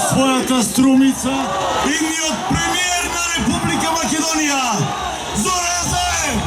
својата струмица идниот премиер на Република Македонија, Зоран Заев!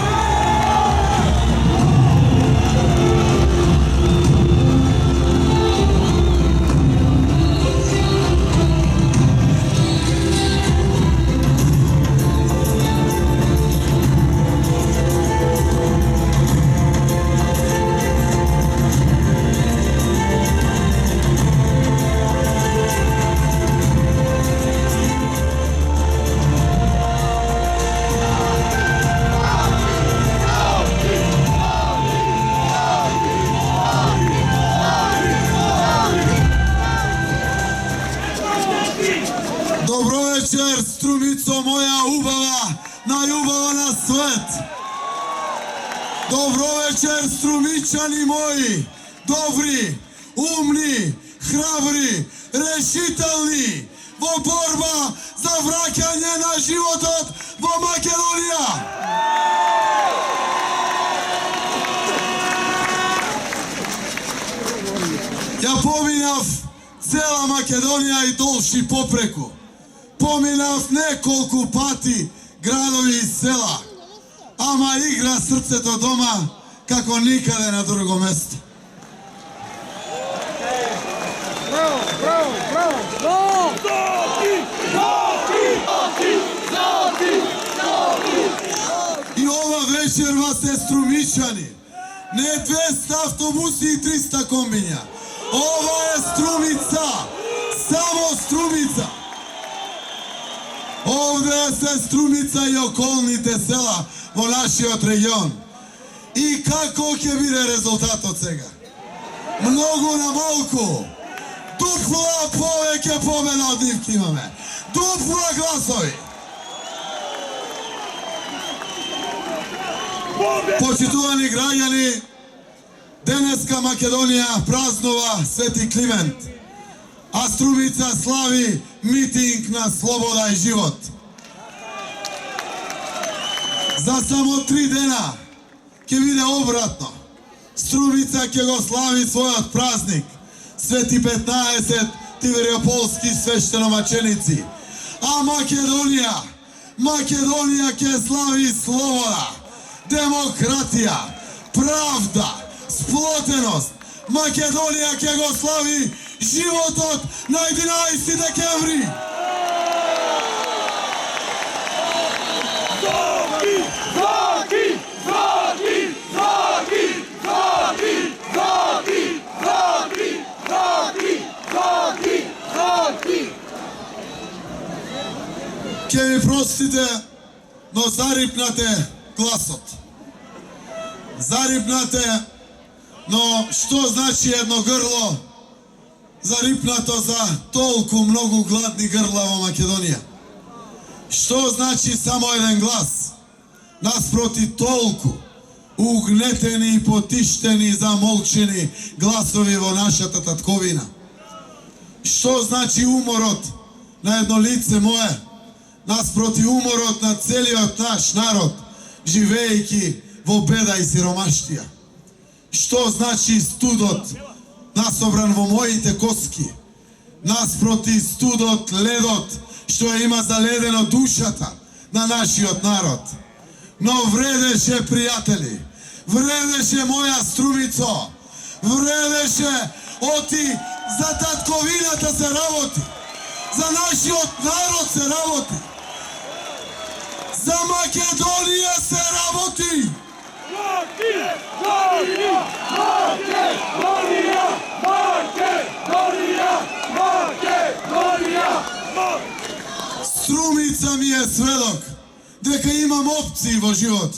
Добро вечер, струмицо моја убава, најубава на свет. Добро вечер, струмичани мои, добри, умни, храбри, решителни, во борба за враќање на животот во Македонија. Ја поминав цела Македонија и долши попреку. Поминав неколку пати градови и села, ама игра срцето дома како никаде на друго место. И ова вечер вас е струмичани, не 200 автобуси и 300 комбиња. Ова е струмица, само струмица. Овде се Струмица и околните села во нашиот регион. И како ќе биде резултатот сега? Многу на малку. Дупла повеќе победа од нив имаме. Дупла гласови. Почитувани граѓани, денеска Македонија празнува Свети Климент, а Струмица слави митинг на слобода и живот. За само 3 дена ќе биде обратно. Струмица ќе го слави својот празник, Свети 15 тивериополски свештеномаченици. А Македонија ќе слави слобода, демократија, правда, сплотеност. Македонија ќе го слави животот на 11 декември. Ке ми простите, но зарипнате гласот. Зарипнате, но што значи едно грло зарипнато за толку многу гладни грла во Македонија? Што значи само еден глас наспроти толку угнетени и потиштени и замолчени гласови во нашата татковина? Што значи уморот на едно лице мое наспроти уморот на целиот наш народ, живеејќи во беда и сиромаштија? Што значи студот насобран во моите коски, наспроти студот, ледот, што има заледено душата на нашиот народ? Но вредеше, пријатели, вредеше моја Струмицо, вредеше оти за татковината се работи, за нашиот народ се работи, за Македонија се работи. Струмица ми е сведок дека имам опции во животот.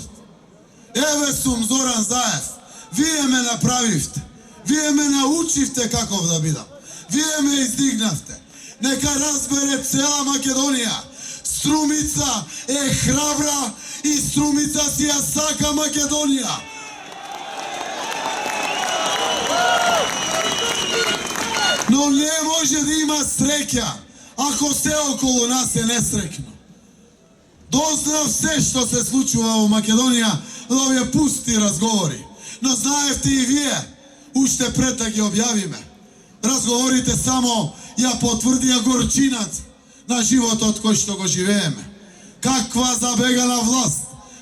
Еве сум Зоран Заев. Вие ме направивте. Вие ме научивте каков да бидам. Вие ме издигнавте. Нека разбере цела Македонија. Струмица е храбра и Струмица си ја сака Македонија. Но не може да има среќа ако се околу нас е несреќно. Дознав се што се случува во Македонија од овие пусти разговори. Но знаевте и вие, уште пред да ги објавиме, разговорите само ја потврдија горчинат на животот кој што го живееме. Каква забегана власт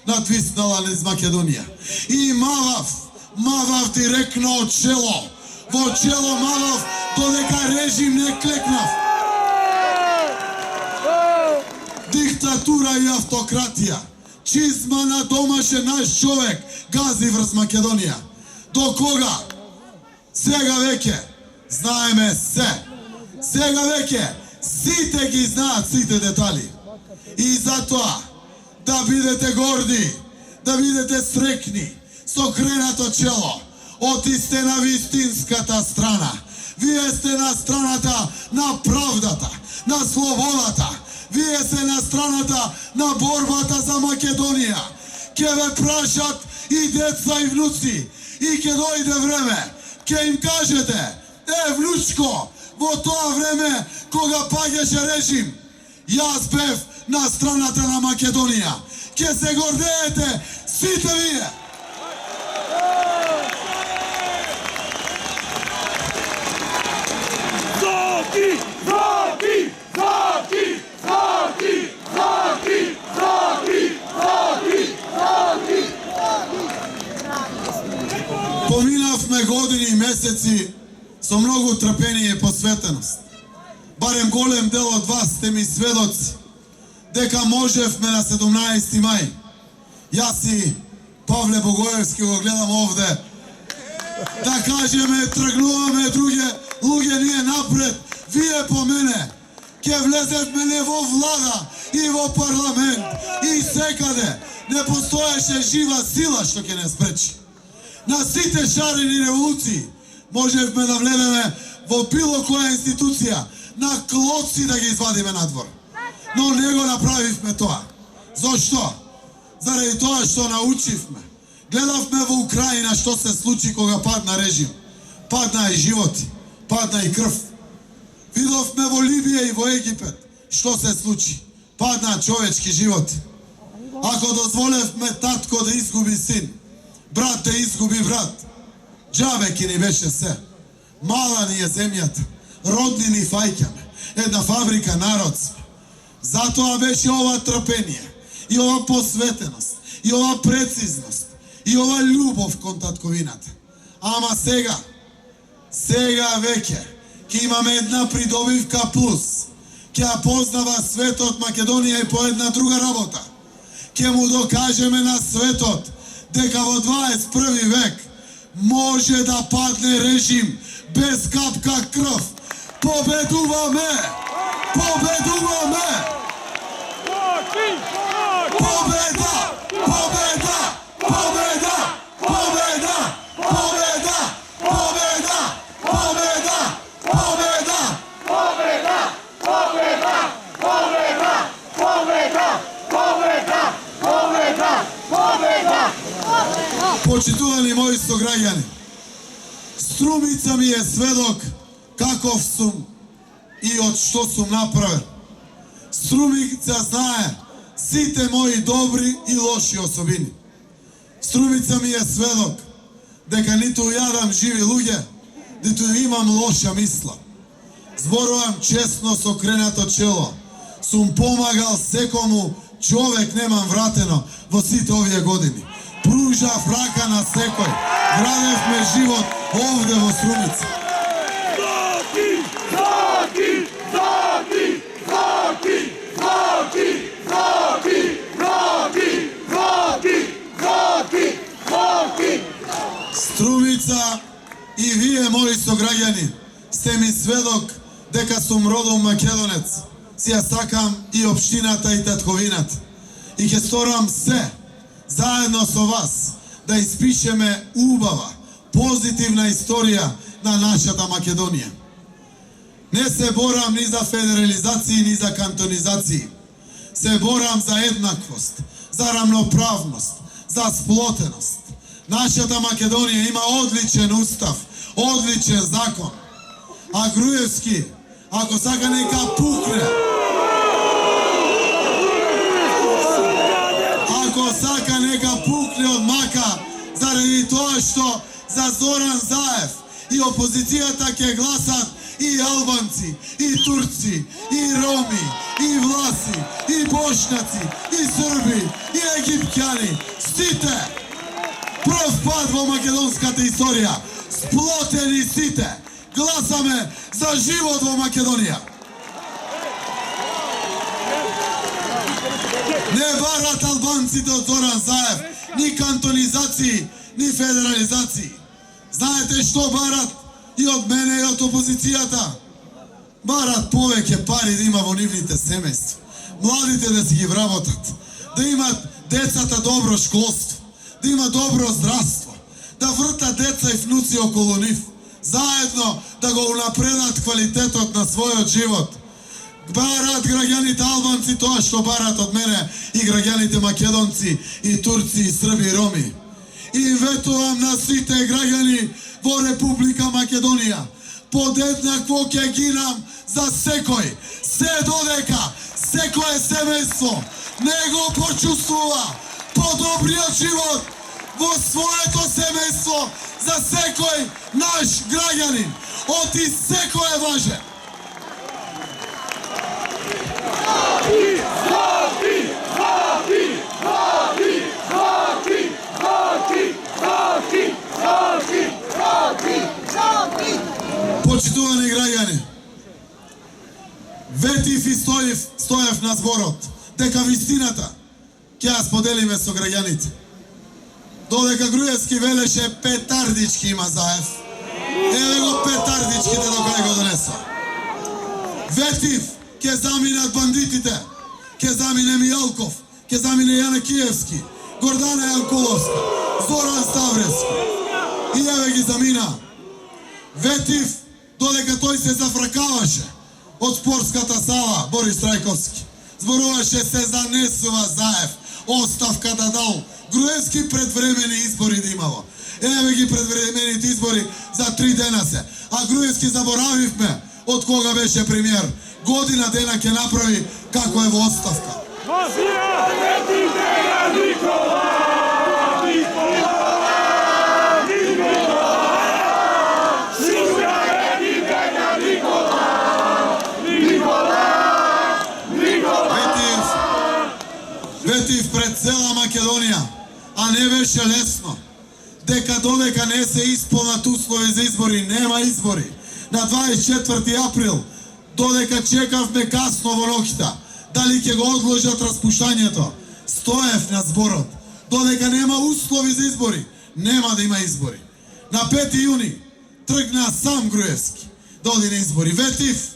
надвиснала низ Македонија. И мавав директно од чело. Во чело мавав додека режим не клекнав. Диктатура и автократија. Чизма на домашен наш човек гази врз Македонија. До кога? Сега веќе знаеме се. Сега веќе сите ги знаат сите детали. И затоа да бидете горди, да бидете срекни, со кренато чело. Оти сте на вистинската страна. Вие сте на страната на правдата, на слободата. Вие сте на страната на борбата за Македонија. Ке ве прашат и деца и внуци. И ке дојде време, ке им кажете: внучко, во тоа време кога паѓаше режим, јас бев на страната на Македонија. Ке се гордеете сите вие. Зоки! Зоки! Зоки! Зоки! Зоки! Зоки! Зоки! Поминавме години и месеци со многу трпение и посветеност. Барем голем дел од вас сте ми сведоци дека можевме на 17 мај. Јас и Павле Богоевски го гледам овде. Да кажеме, тргнуваме луѓе ние напред, вие по мене. Ке влезевме не во влада и во парламент и секаде не постоеше жива сила што ќе не спречи. На сите шарени револуции можевме да влеземе во било која институција, на клоци да ги извадиме надвор. Но не го направивме тоа. Зошто? Заради тоа што научивме. Гледавме во Украина што се случи кога падна режим. Падна и животи, падна и крв. Видовме во Либија и во Египет што се случи. Падна човечки животи. Ако дозволевме татко да изгуби син, брат да изгуби брат, џабе ки ни беше се. Мала ни е земјата, родни ни фаќаме, една фабрика народ сме. Затоа беше ова трпение, и ова посветеност, и ова прецизност, и ова љубов кон татковината. Ама сега веќе, ќе имаме една придобивка плюс, ќе ја познава светот Македонија и по една друга работа. Ќе му докажеме на светот дека во 21 век може да падне режим без капка крв. Победуваме! Победуваме! Победа! Победа! Победа! Победа! Победа! Победа! Победа! Победа! Победа! Победа! Победа! Победа! Победа! Победа! Победа! Почитувани мои сограѓани, Струмица ми е сведок каков сум и од што сум направен. Струмица знае сите мои добри и лоши особини. Струмица ми е сведок дека ниту јадам живи луѓе, ниту имам лоша мисла. Зборувам честно со кренато чело. Сум помагал секому, човек немам вратено во сите овие години. Пружав рака на секој. Градевме живот овде во Струмица. Зоки! Зоки! Зоки! Зоки! Зоки! Зоки! Зоки! Зоки! Зоки! Зоки! Струмица и вие, мои сограѓани, сте ми сведок дека сум родом македонец. Си ја сакам и општината и татковината. И ќе сторам се заедно со вас да испишеме убава, позитивна историја на нашата Македонија. Не се борам ни за федерализација, ни за кантонизација. Се борам за еднаквост, за рамноправност, за сплотеност. Нашата Македонија има одличен устав, одличен закон. А Груевски, ако сака нека пукне, ако сака нека пукне од мака, заради тоа што за Зоран Заев и опозицијата ќе гласат и албанци, и турци, и роми, и власи, и бошњаци, и срби, и египтјани, сите прв пат во македонската историја, сплотени сите, гласаме за живот во Македонија. Не барат албанците од Зоран Заев ни кантонизацији, ни федерализацији. Знаете што барат и од мене и од опозицијата? Барат повеќе пари да има во нивните семејства. Младите да си ги вработат, да имат децата добро школство, да има добро здравство, да вртат деца и внуци околу нив, заедно да го унапредат квалитетот на својот живот. Барат граѓаните албанци тоа што барат од мене и граѓаните македонци и турци и срби и роми. И ветувам на сите граѓани во Република Македонија, подеднакво ќе гинам за секој, се додека секое семејство не го почувствува подобриот живот во своето семејство за секој наш граѓанин, оти секој е важен. Почитувани граѓани, ветив и стоев на зборот дека вистината ќе ја споделиме со граѓаните. Додека Груевски велеше петардички има Заев, еве го петардичките до кај го донесо. Ветив ќе заминат бандитите, ќе замине Мијалков, ќе замине Јане Киевски, Гордана Јанкуловска, Зоран Ставревски. И еве ги замина. Ветив, додека тој се зафракаваше од спортската сала, Борис Трајковски, зборуваше се занесува Заев, оставка да дал, Груевски предвремени избори да имало. Еве ги предвремените избори за 3 дена се. А Груевски заборавивме од кога беше премиер. Година дена ќе направи како е во оставка. Ветив пред цела Македонија, а не беше лесно, дека додека не се исполнат услови за избори, нема избори. На 24 април, додека чекавме касно во ноќта, дали ќе го одложат распуштањето, стоев на зборот, додека нема услови за избори, нема да има избори. На 5 јуни тргна сам Груевски да оди на избори. Ветив,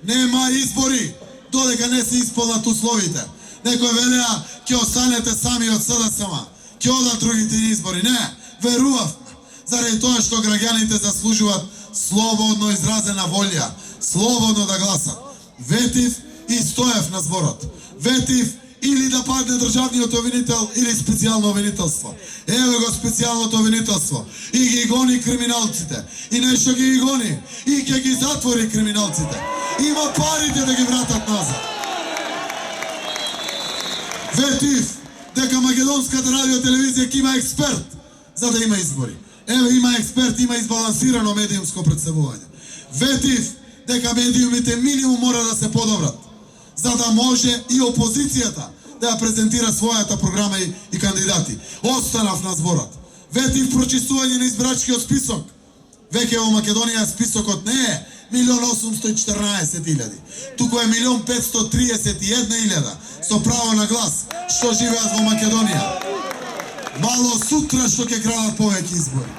нема избори, додека не се исполнат условите. Некој велеа, ќе останете сами од СДСМ, ќе одат другите избори. Не, верувавме, заради тоа што граѓаните заслужуваат слободно изразена волја, слободно да гласат. Ветив и стоев на зборот. Ветив или да падне државниот обвинител или специјално обвинителство. Еве го специјалното обвинителство. И ги гони криминалците. И нешто ги гони. И ќе ги затвори криминалците. Има парите да ги вратат назад. Ветив дека македонската радиотелевизија ќе има експерт за да има избори. Еве има експерт, има избалансирано медиумско представување. Ветив дека медиумите минимум мора да се подобрат, за да може и опозицијата да ја презентира својата програма и кандидати. Останав на зборот. Ветив прочистување на избирачкиот список. Веќе во Македонија списокот не е 1.814.000, туку е 1.531.000 со право на глас, што живеат во Македонија. Мало сутра што ќе крадат повеќе избори.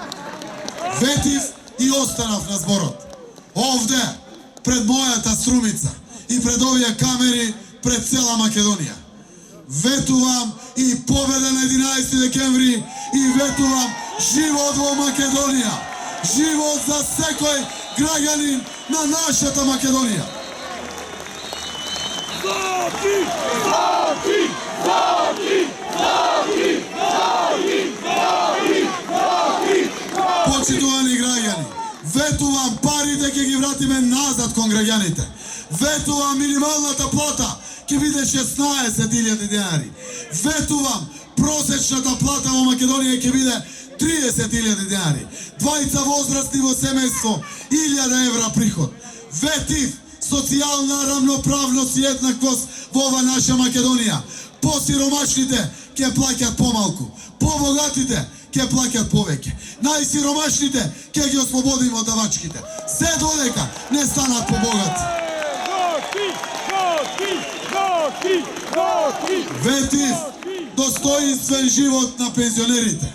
Ветив и останав на зборот. Овде, пред мојата Струмица и пред овие камери, пред цела Македонија. Ветувам и победа на 11 декември и ветувам живот во Македонија. Живот за секој граѓанин на нашата Македонија. Заки! Заки! Заки! Заки! Заки! Заки! Заки! Почитувани граѓани, ветувам парите ќе ги вратиме назад кон граѓаните. Ветувам минималната плата ќе биде 16.000 денари. Ветувам просечната плата во Македонија ќе биде 30.000 денари. Двајца возрастни во семејство, 1000 евра приход. ветив социјална рамноправност и еднаквост во ова наша Македонија. Посиромашните ќе плаќат помалку, побогатите ќе плаќат повеќе. Најсиромашните ќе ги ослободиме од давачките. Се додека не станат побогати. Ветив достоинствен живот на пензионерите.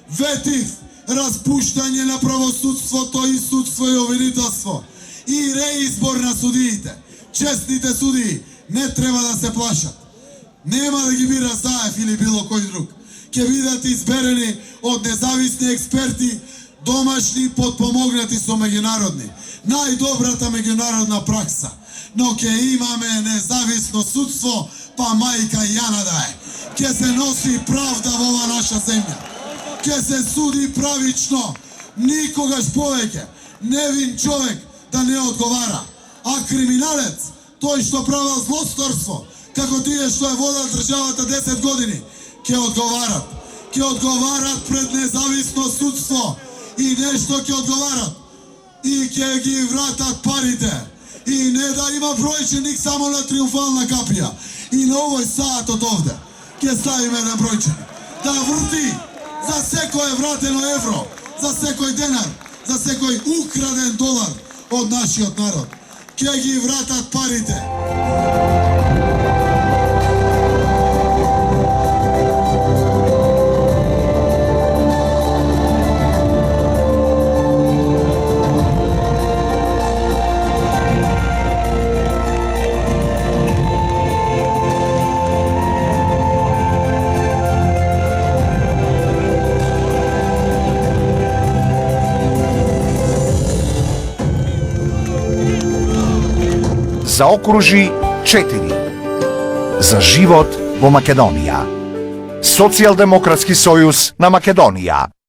Ветив распуштање на правосудството и судство и обвинителство и реизбор на судиите. Честните судии не треба да се плашат. Нема да ги бира Заев или било кој друг. Ќе бидат изберени од независни експерти, домашни подпомогнати со меѓународни. Најдобрата меѓународна пракса. Но ќе имаме независно судство, па мајка Јана да е. Ќе се носи правда во ова наша земја. Ќе се суди правично. Никогаш повеќе невин човек да не одговара. А криминалец, тој што правил злосторство, како тие што е водел државата 10 години, ќе одговарат. Ќе одговарат пред независно судство и нешто ќе одговарат. И ќе ги вратат парите. И не да има бројченик само на Триумфална капија. И на овој саат од овде ќе ставиме еден бројченик. Да врти за секој вратено евро, за секој денар, за секој украден долар од нашиот народ. Ќе ги вратат парите. Заокружи 4. За живот во Македонија. Социјалдемократски сојуз на Македонија.